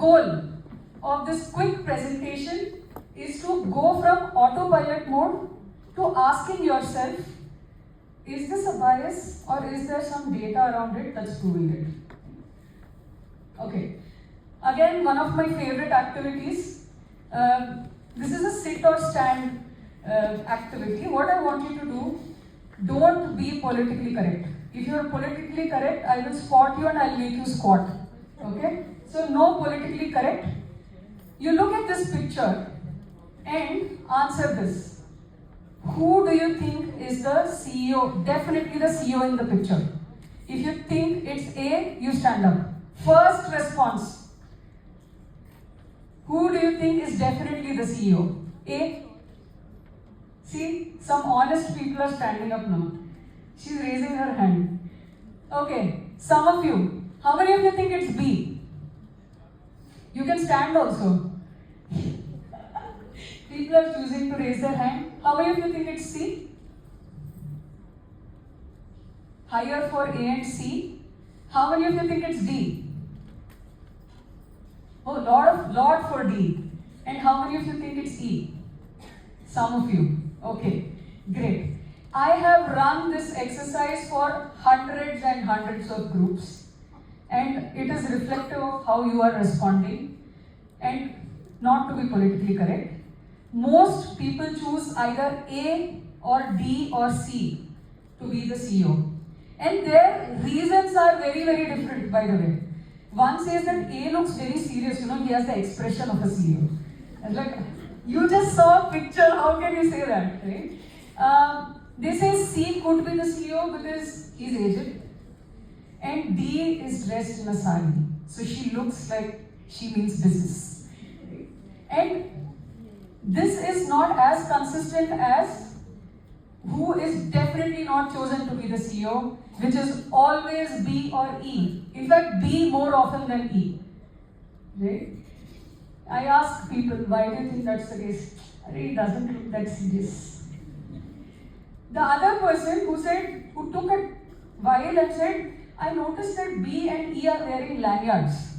goal of this quick presentation is to go from autopilot mode to asking yourself, is this a bias or is there some data around it that's proving it? Okay. Again, one of my favorite activities. This is a sit or stand activity. What I want you to do, don't be politically correct. If you are politically correct, I will spot you and I'll make you squat. Okay? So no politically correct. You look at this picture and answer this. Who do you think is the CEO? Definitely the CEO in the picture. If you think it's A, you stand up. First response. Who do you think is definitely the CEO? A? See, some honest people are standing up now. She's raising her hand. Okay, some of you. How many of you think it's B? You can stand also. People are choosing to raise their hand. How many of you think it's C? Higher for A and C. How many of you think it's D? Oh, lot for D. And how many of you think it's E? Some of you. Okay, great. I have run this exercise for hundreds and hundreds of groups, and it is reflective of how you are responding. And not to be politically correct, most people choose either A or D or C to be the CEO. And their reasons are very, very different, by the way. One says that A looks very serious, he has the expression of a CEO. And like, you just saw a picture, how can you say that, right? They say C could be the CEO because he's aged. And D is dressed in a sari. So she looks like she means business. And this is not as consistent as who is definitely not chosen to be the CEO, which is always B or E. In fact, B more often than E. Right? I ask people, why do you think that's the case? It doesn't look that serious. The other person who took a while and said, I noticed that B and E are wearing lanyards.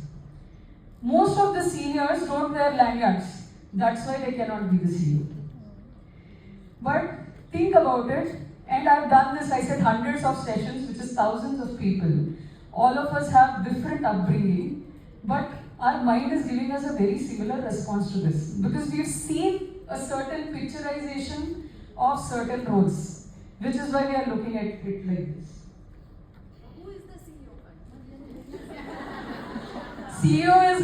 Most of the seniors don't wear lanyards. That's why they cannot be the CEO. But think about it, and I've done this, I said hundreds of sessions, which is thousands of people. All of us have different upbringing, but our mind is giving us a very similar response to this. Because we've seen a certain picturization of certain roles, which is why we are looking at it like this. Who is the CEO? CEO is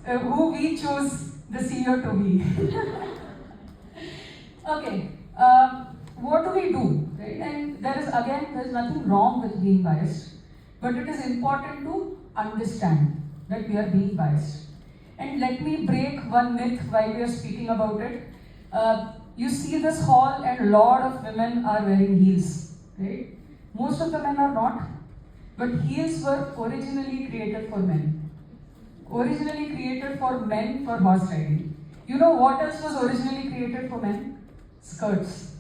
who we choose the CEO to be. Okay, what do we do? Right? And there's nothing wrong with being biased, but it is important to understand that we are being biased. And let me break one myth while we are speaking about it. You see this hall and a lot of women are wearing heels, right? Most of the men are not, but heels were originally created for men. Originally created for men for horse riding. You know what else was originally created for men? Skirts.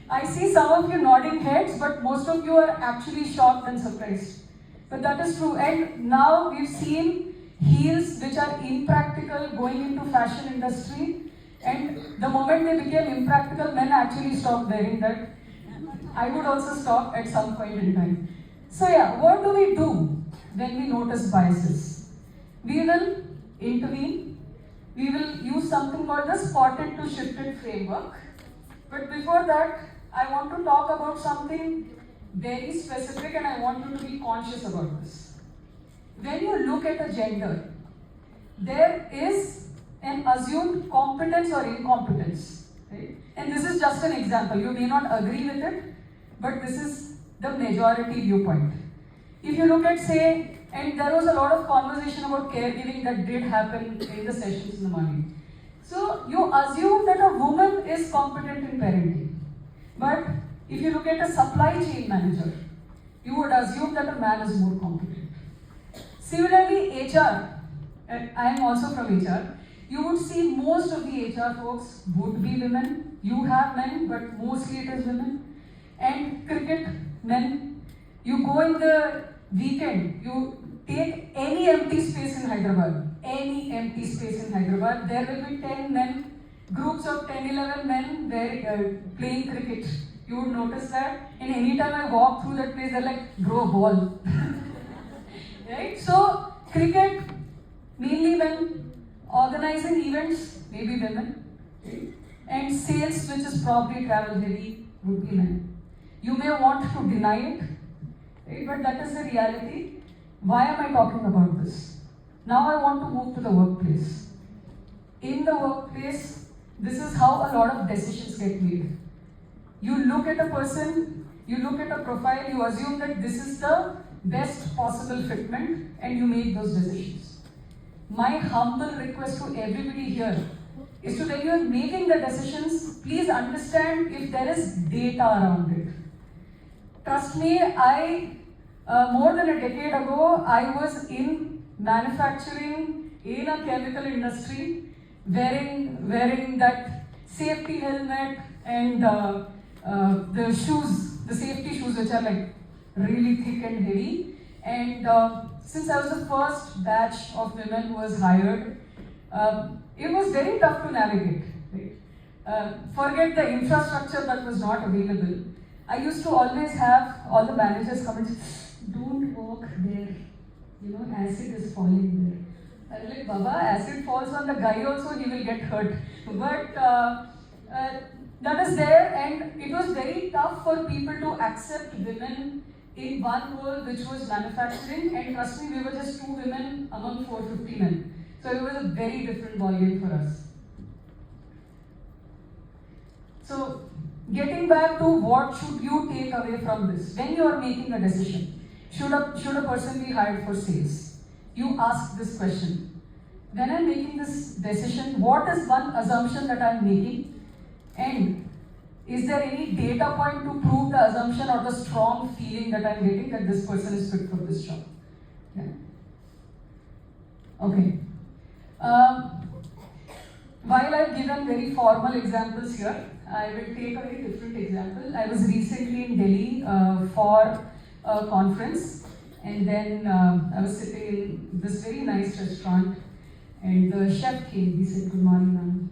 I see some of you nodding heads, but most of you are actually shocked and surprised. But that is true. And now we've seen heels which are impractical going into fashion industry. And the moment they became impractical, men actually stopped wearing that. I would also stop at some point in time. So yeah, what do we do when we notice biases? We will intervene. We will use something called the spotted to shifted framework. But before that, I want to talk about something very specific, and I want you to be conscious about this. When you look at a gender, there is an assumed competence or incompetence. Right? And this is just an example. You may not agree with it, but this is the majority viewpoint. If you look at, say, and there was a lot of conversation about caregiving that did happen in the sessions in the morning. So you assume that a woman is competent in parenting. But if you look at a supply chain manager, you would assume that a man is more competent. Similarly, HR, and I am also from HR, you would see most of the HR folks would be women. You have men, but mostly it is women. And cricket, men. You go in the weekend, take any empty space in Hyderabad, there will be 10 men, groups of 10, 11 men playing cricket. You would notice that. And anytime I walk through that place, they're like, grow a ball. Right? So, cricket, mainly men, organizing events, maybe women. Right? And sales, which is probably travel heavy, would be men. You may want to deny it, right? But that is the reality. Why am I talking about this? Now I want to move to the workplace. In the workplace, this is how a lot of decisions get made. You look at a person, you look at a profile, you assume that this is the best possible fitment, and you make those decisions. My humble request to everybody here is to when you are making the decisions, please understand if there is data around it. Trust me, more than a decade ago, I was in manufacturing in a chemical industry, wearing that safety helmet and the shoes, the safety shoes, which are like really thick and heavy. And since I was the first batch of women who was hired, it was very tough to navigate. Right? Forget the infrastructure that was not available. I used to always have all the managers come and say, don't walk there. You know, acid is falling there. I was like, Baba, acid falls on the guy also, he will get hurt. But that is there, and it was very tough for people to accept women in one role, which was manufacturing. And trust me, we were just 2 women among 450 men. So it was a very different ballgame for us. So, getting back to what should you take away from this? When you are making a decision, should a person be hired for sales? You ask this question. When I'm making this decision, what is one assumption that I'm making? And is there any data point to prove the assumption or the strong feeling that I'm getting that this person is fit for this job? Yeah. Okay. While I've given very formal examples here, I will take a very different example. I was recently in Delhi for a conference, and then I was sitting in this very nice restaurant, and the chef came. He said, "Good morning, ma'am."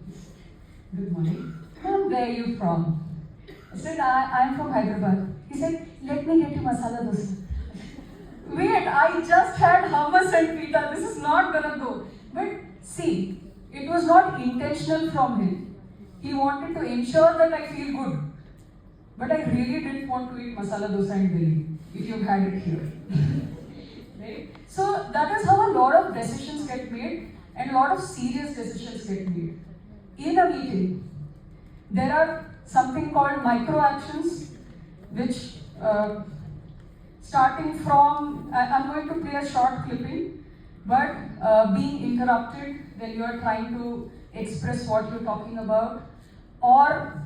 "Good morning. Ma'am, where are you from?" I said, I'm from Hyderabad. He said, "Let me get you masala dosa." Wait, I just had hummus and pita. This is not gonna go. But see, it was not intentional from him. He wanted to ensure that I feel good. But I really didn't want to eat masala dosa in Delhi, if you've had it here. Right? So that is how a lot of decisions get made, and a lot of serious decisions get made. In a meeting, there are something called micro actions, which starting from, I'm going to play a short clipping, but being interrupted when you are trying to express what you're talking about, or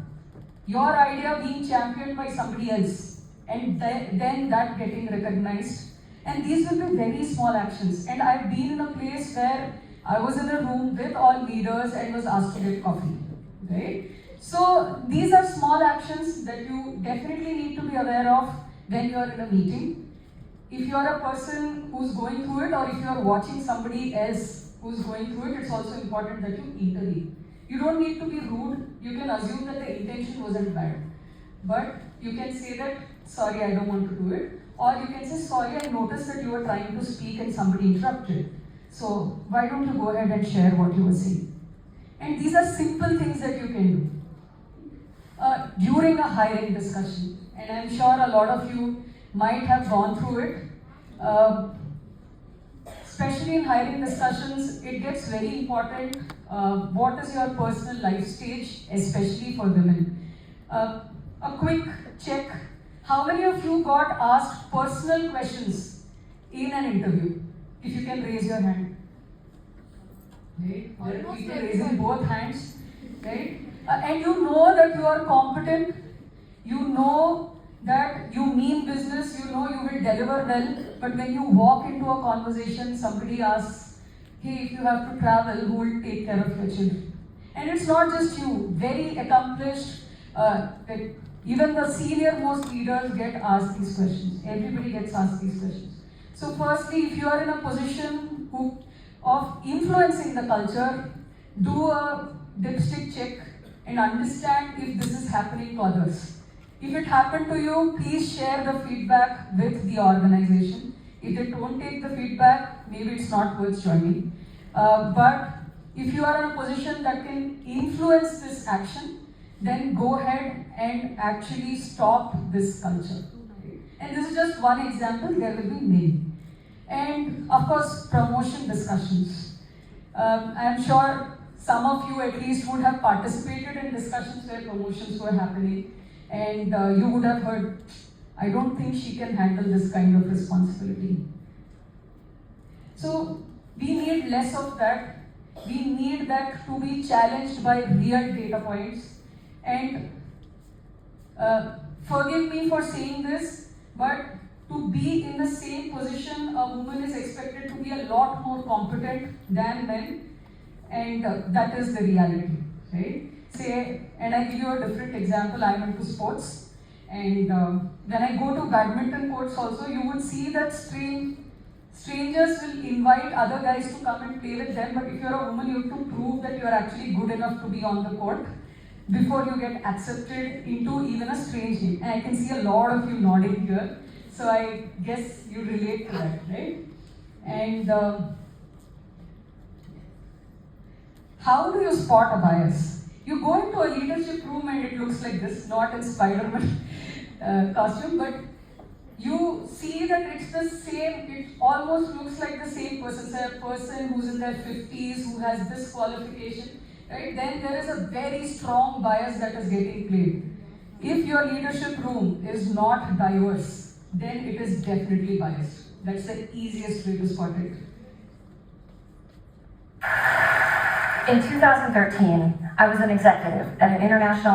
your idea being championed by somebody else, and then that getting recognized. And these will be very small actions. And I've been in a place where I was in a room with all leaders and was asked to get coffee, right? So these are small actions that you definitely need to be aware of when you are in a meeting. If you are a person who's going through it, or if you are watching somebody else who's going through it, it's also important that you intervene. You don't need to be rude. You can assume that the intention wasn't bad. But you can say that, "Sorry, I don't want to do it." Or you can say, "Sorry, I noticed that you were trying to speak and somebody interrupted. So why don't you go ahead and share what you were saying?" And these are simple things that you can do. During a hiring discussion, and I'm sure a lot of you might have gone through it, especially in hiring discussions, it gets very important. What is your personal life stage, especially for women? A quick check. How many of you got asked personal questions in an interview? If you can raise your hand. Right? There are people raising both hands. Right? And you know that you are competent. You know that you mean business. You know you will deliver well. But when you walk into a conversation, somebody asks, "Hey, if you have to travel, who will take care of your children?" And it's not just you. Very accomplished, even the senior most leaders get asked these questions. Everybody gets asked these questions. So firstly, if you are in a position of influencing the culture, do a dipstick check and understand if this is happening to others. If it happened to you, please share the feedback with the organization. If they don't take the feedback, maybe it's not worth joining. But if you are in a position that can influence this action, then go ahead and actually stop this culture. And this is just one example, there will be many. And of course, promotion discussions. I am sure some of you at least would have participated in discussions where promotions were happening, and you would have heard, I don't think she can handle this kind of responsibility. So we need less of that. We need that to be challenged by real data points. And forgive me for saying this, but to be in the same position, a woman is expected to be a lot more competent than men, and that is the reality, right? And I give you a different example. I'm into sports, and when I go to badminton courts also, you would see that strangers will invite other guys to come and play with them, but if you're a woman, you have to prove that you're actually good enough to be on the court before you get accepted into even a strange game. And I can see a lot of you nodding here, so I guess you relate to that, right? And how do you spot a bias? You go into a leadership room and it looks like this, not in Spider-Man costume, but you see that it's the same, it almost looks like the same person. Say a person who's in their 50s, who has this qualification, right? Then there is a very strong bias that is getting played. If your leadership room is not diverse, then it is definitely biased. That's the easiest way to spot it. In 2013, I was an executive at an international